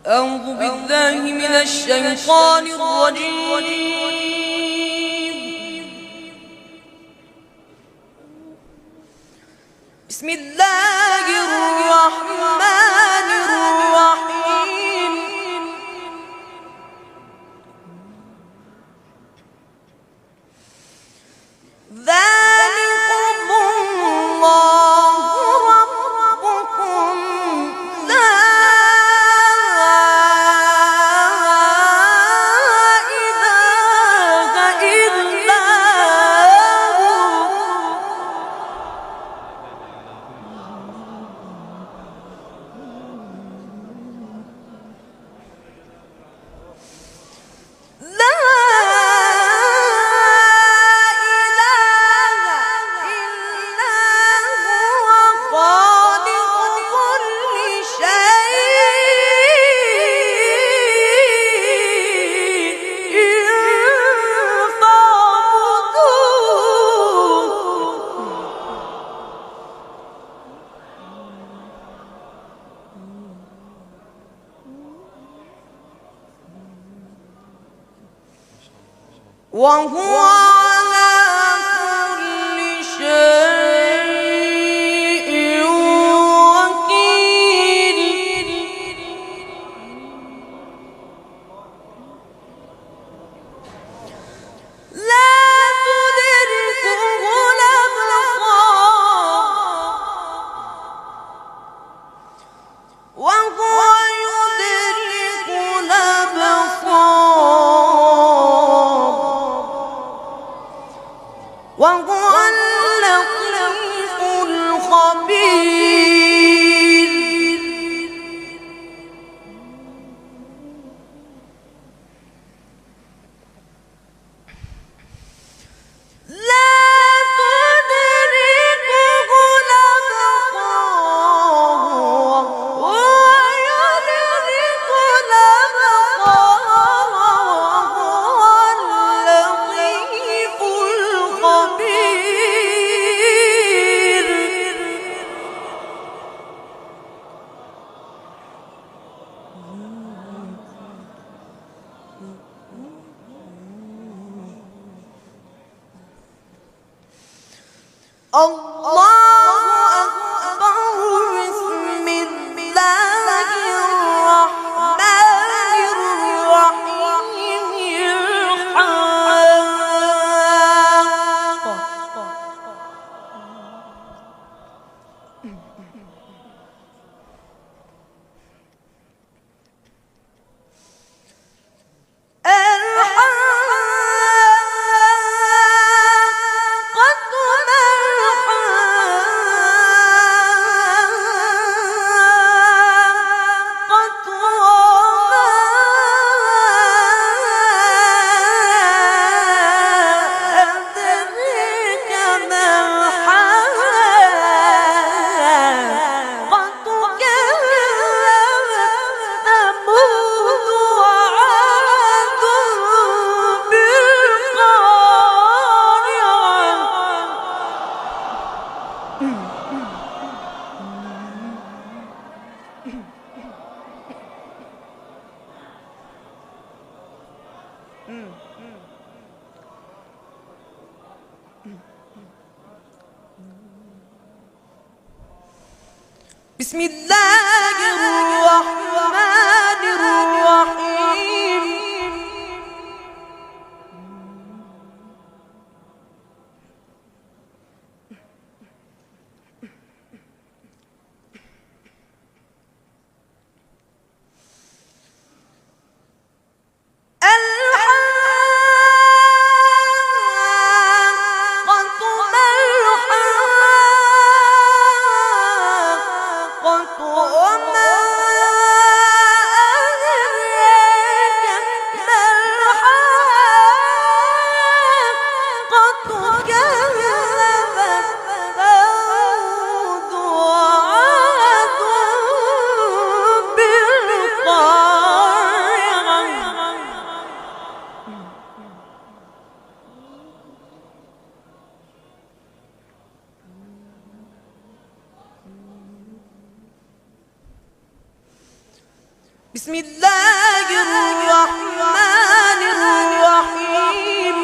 أعوذ بالله من الشيطان الرجيم. بسم الله الرحمن الرحيم. ذلكم الله ربكم لا إله إلا هو. لا إله إلا هو خالق كل شيء فاعبدوه. وهو على كل شيء وكيل. لا تدركه الأبصار وهو يدرك الأبصار وهو اللطيف الخبير. لا تدركه الأبصار وهو يدرك الأبصار وهو اللطيف الخبير. الله أكبر. بسم الله الرحمن الرحيم. بسم الله الرحمن الرحيم. الحاقة ما الحاقة بسم الله الرحمن الرحيم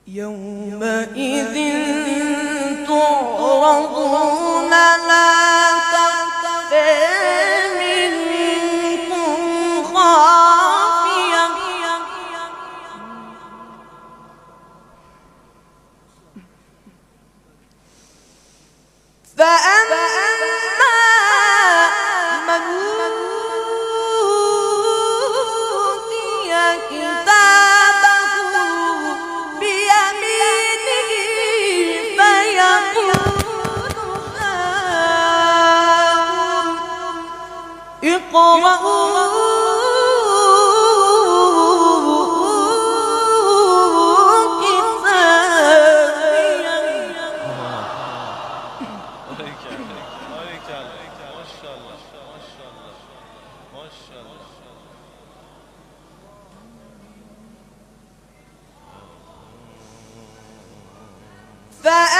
يومئذ تعرضون لا تخفى منكم خافية فأما من أوتي كتابه بيمينه فيقول هاؤم اقرءوا فأما